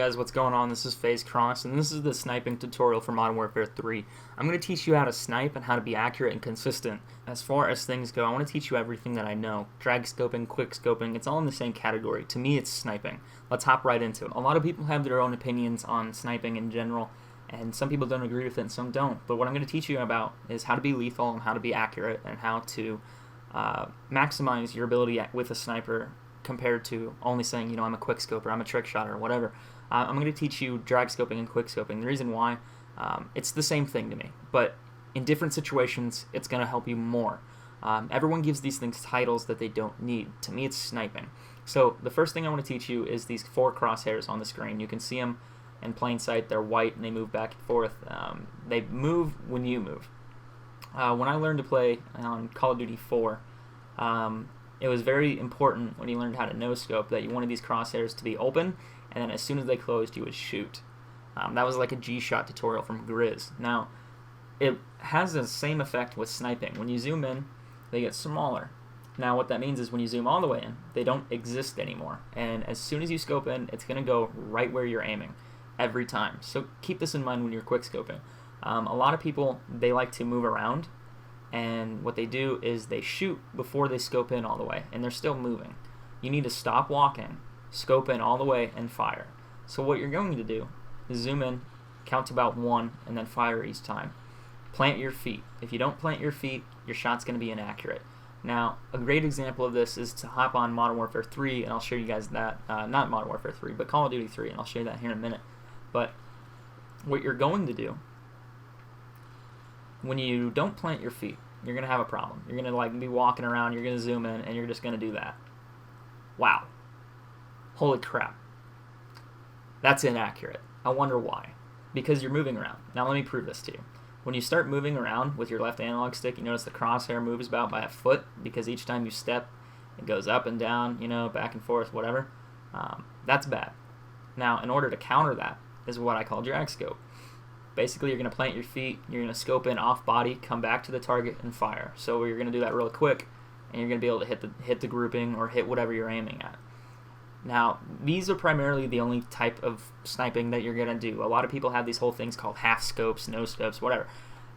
Alright guys, what's going on? This is FaZe Kross, and this is the sniping tutorial for Modern Warfare 3. I'm going to teach you how to snipe and how to be accurate and consistent. As far as things go, I want to teach you everything that I know. Drag scoping, quick scoping, it's all in the same category. To me, it's sniping. Let's hop right into it. A lot of people have their own opinions on sniping in general, and some people don't agree with it and some don't. But what I'm going to teach you about is how to be lethal and how to be accurate and how to maximize your ability with a sniper compared to only saying, I'm a quick scoper, I'm a trick shotter, or whatever. I'm going to teach you drag scoping and quick scoping. The reason why, it's the same thing to me, but in different situations, it's going to help you more. Everyone gives these things titles that they don't need. To me, it's sniping. So the first thing I want to teach you is these 4 crosshairs on the screen. You can see them in plain sight. They're white and they move back and forth. They move when you move. When I learned to play on Call of Duty 4, it was very important when you learned how to no-scope that you wanted these crosshairs to be open, and then as soon as they closed, you would shoot. That was like a G-shot tutorial from Grizz. Now, it has the same effect with sniping. When you zoom in, they get smaller. Now, what that means is when you zoom all the way in, they don't exist anymore. And as soon as you scope in, it's going to go right where you're aiming every time. So keep this in mind when you're quick scoping. A lot of people, they like to move around, and what they do is they shoot before they scope in all the way, and they're still moving. You need to stop walking, scope in all the way, and fire. So what you're going to do is zoom in, count to about 1, and then fire each time. Plant your feet. If you don't plant your feet, your shot's going to be inaccurate. Now, a great example of this is to hop on Modern Warfare 3, and I'll show you guys that. Not Modern Warfare 3, but Call of Duty 3, and I'll show you that here in a minute. But what you're going to do, when you don't plant your feet, you're going to have a problem. You're going to be walking around, you're going to zoom in, and you're just going to do that. Wow. Holy crap. That's inaccurate. I wonder why. Because you're moving around. Now let me prove this to you. When you start moving around with your left analog stick, you notice the crosshair moves about by a foot, because each time you step, it goes up and down, back and forth, whatever. That's bad. Now, in order to counter that is what I call drag scope. Basically, you're going to plant your feet, you're going to scope in off body, come back to the target, and fire. So you're going to do that really quick, and you're going to be able to hit the grouping or hit whatever you're aiming at. Now, these are primarily the only type of sniping that you're going to do. A lot of people have these whole things called half scopes, no scopes, whatever.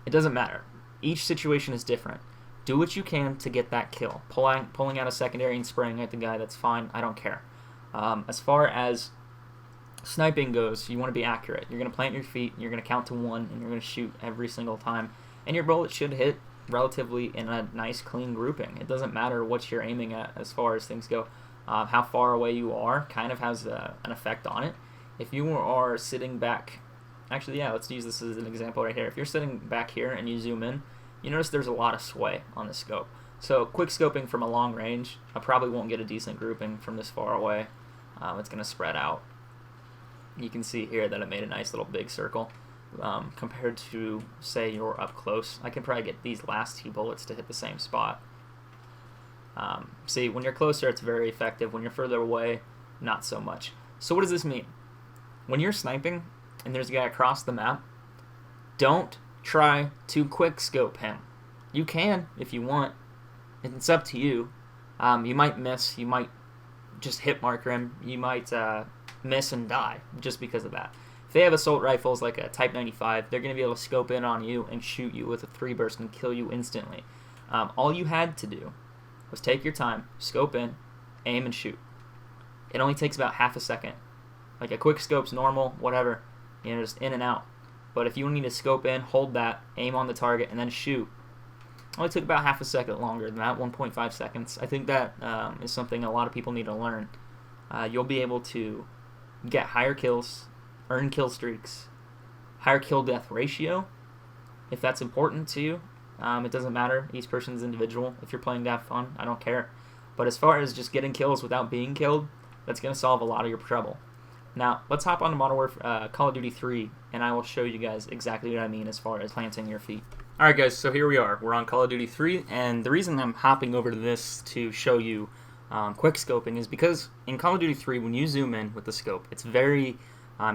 It doesn't matter. Each situation is different. Do what you can to get that kill. Pulling out a secondary and spraying at the guy, that's fine. I don't care. As far as sniping goes, you want to be accurate. You're going to plant your feet, you're going to count to 1, and you're going to shoot every single time. And your bullet should hit relatively in a nice, clean grouping. It doesn't matter what you're aiming at as far as things go. How far away you are kind of has an effect on it. If you are sitting back, actually, yeah, let's use this as an example right here. If you're sitting back here and you zoom in, you notice there's a lot of sway on the scope. So quick scoping from a long range, I probably won't get a decent grouping from this far away. It's going to spread out. You can see here that it made a nice little big circle compared to, say, you're up close. I can probably get these last 2 bullets to hit the same spot. See, when you're closer, it's very effective. When you're further away, not so much. So what does this mean? When you're sniping and there's a guy across the map, don't try to quick scope him. You can if you want. It's up to you. You might miss. You might just hit marker him. You might miss and die just because of that. If they have assault rifles like a Type 95, they're going to be able to scope in on you and shoot you with a 3 burst and kill you instantly. All you had to do was take your time, scope in, aim, and shoot. It only takes about half a second. Like a quick scope's normal, whatever, just in and out. But if you need to scope in, hold that, aim on the target, and then shoot, it only took about half a second longer than that, 1.5 seconds. I think that is something a lot of people need to learn. You'll be able to get higher kills, earn kill streaks, higher kill-death ratio, if that's important to you. It doesn't matter. Each person's individual. If you're playing to have fun, I don't care. But as far as just getting kills without being killed, that's going to solve a lot of your trouble. Now, let's hop on to Modern Warfare, Call of Duty 3, and I will show you guys exactly what I mean as far as planting your feet. Alright guys, so here we are. We're on Call of Duty 3, and the reason I'm hopping over to this to show you quick scoping is because in Call of Duty 3, when you zoom in with the scope, it's very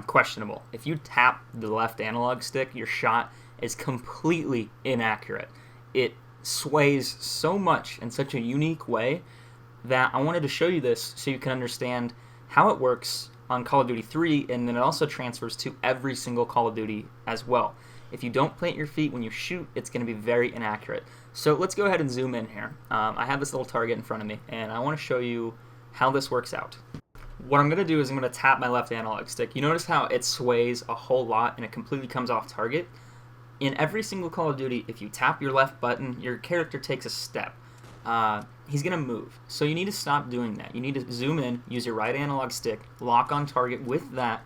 questionable. If you tap the left analog stick, your shot is completely inaccurate. It sways so much in such a unique way that I wanted to show you this so you can understand how it works on Call of Duty 3, and then it also transfers to every single Call of Duty as well. If you don't plant your feet when you shoot, it's going to be very inaccurate. So let's go ahead and zoom in here. I have this little target in front of me, and I want to show you how this works out. What I'm going to do is I'm going to tap my left analog stick. You notice how it sways a whole lot and it completely comes off target? In every single Call of Duty, if you tap your left button, your character takes a step. He's going to move. So you need to stop doing that. You need to zoom in, use your right analog stick, lock on target with that.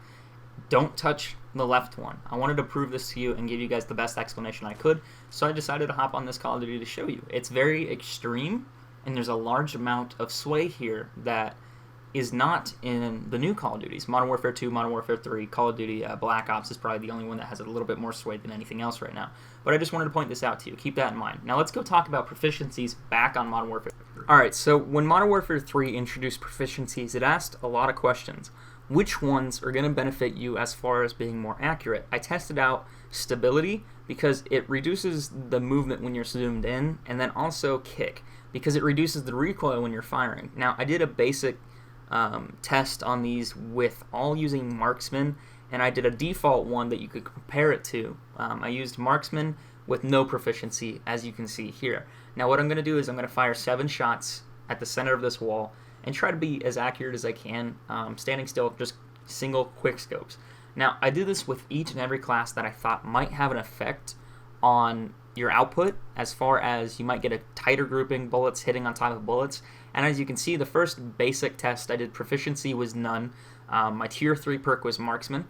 Don't touch the left one. I wanted to prove this to you and give you guys the best explanation I could, so I decided to hop on this Call of Duty to show you. It's very extreme, and there's a large amount of sway here that is not in the new Call of Duties. Modern Warfare 2, Modern Warfare 3, Call of Duty Black Ops is probably the only one that has a little bit more sway than anything else right now. But I just wanted to point this out to you. Keep that in mind. Now let's go talk about proficiencies back on Modern Warfare 3. Alright, so when Modern Warfare 3 introduced proficiencies, it asked a lot of questions. Which ones are going to benefit you as far as being more accurate? I tested out stability because it reduces the movement when you're zoomed in, and then also kick because it reduces the recoil when you're firing. Now, I did a basic test on these with all using marksman, and I did a default one that you could compare it to. I used marksman with no proficiency, as you can see here. Now what I'm going to do is I'm going to fire 7 shots at the center of this wall and try to be as accurate as I can, standing still, just single quick scopes. Now I did this with each and every class that I thought might have an effect on your output, as far as you might get a tighter grouping, bullets hitting on top of bullets. And as you can see, the first basic test I did, proficiency was none. My tier 3 perk was marksman.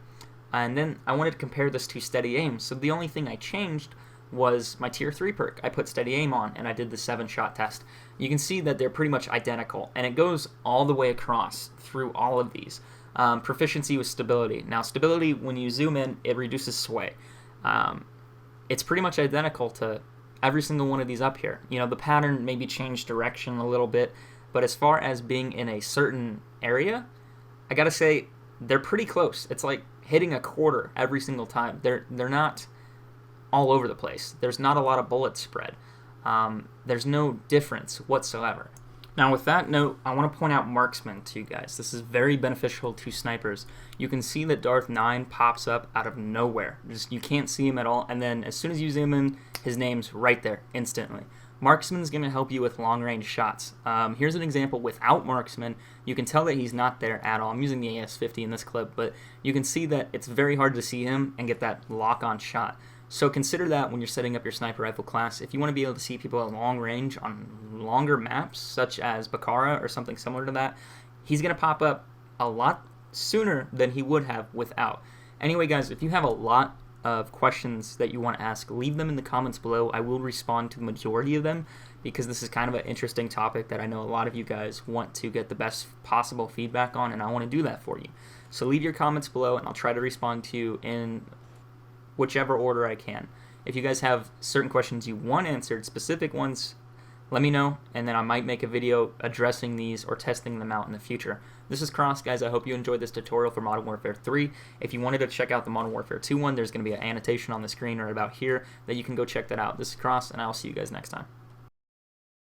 And then I wanted to compare this to steady aim. So the only thing I changed was my tier 3 perk. I put steady aim on and I did the 7-shot test. You can see that they're pretty much identical, and it goes all the way across through all of these. Proficiency was stability. Now stability, when you zoom in, it reduces sway. It's pretty much identical to every single one of these up here. You know, the pattern maybe changed direction a little bit, but as far as being in a certain area, I gotta say they're pretty close. It's like hitting a quarter every single time. They're not all over the place. There's not a lot of bullet spread. There's no difference whatsoever. Now with that note, I want to point out marksman to you guys. This is very beneficial to snipers. You can see that Darth 9 pops up out of nowhere. You can't see him at all, and then as soon as you zoom in, his name's right there instantly. Marksman's going to help you with long-range shots. Here's an example without marksman. You can tell that he's not there at all. I'm using the AS-50 in this clip, but you can see that it's very hard to see him and get that lock-on shot. So consider that when you're setting up your sniper rifle class. If you want to be able to see people at long range on longer maps, such as Bakara or something similar to that, he's going to pop up a lot sooner than he would have without. Anyway, guys, if you have a lot of questions that you want to ask, leave them in the comments below. I will respond to the majority of them because this is kind of an interesting topic that I know a lot of you guys want to get the best possible feedback on, and I want to do that for you. So leave your comments below, and I'll try to respond to you in whichever order I can. If you guys have certain questions you want answered, specific ones, let me know, and then I might make a video addressing these or testing them out in the future. This is Kross, guys. I hope you enjoyed this tutorial for Modern Warfare 3. If you wanted to check out the Modern Warfare 2 one, there's going to be an annotation on the screen right about here that you can go check that out. This is Kross, and I'll see you guys next time.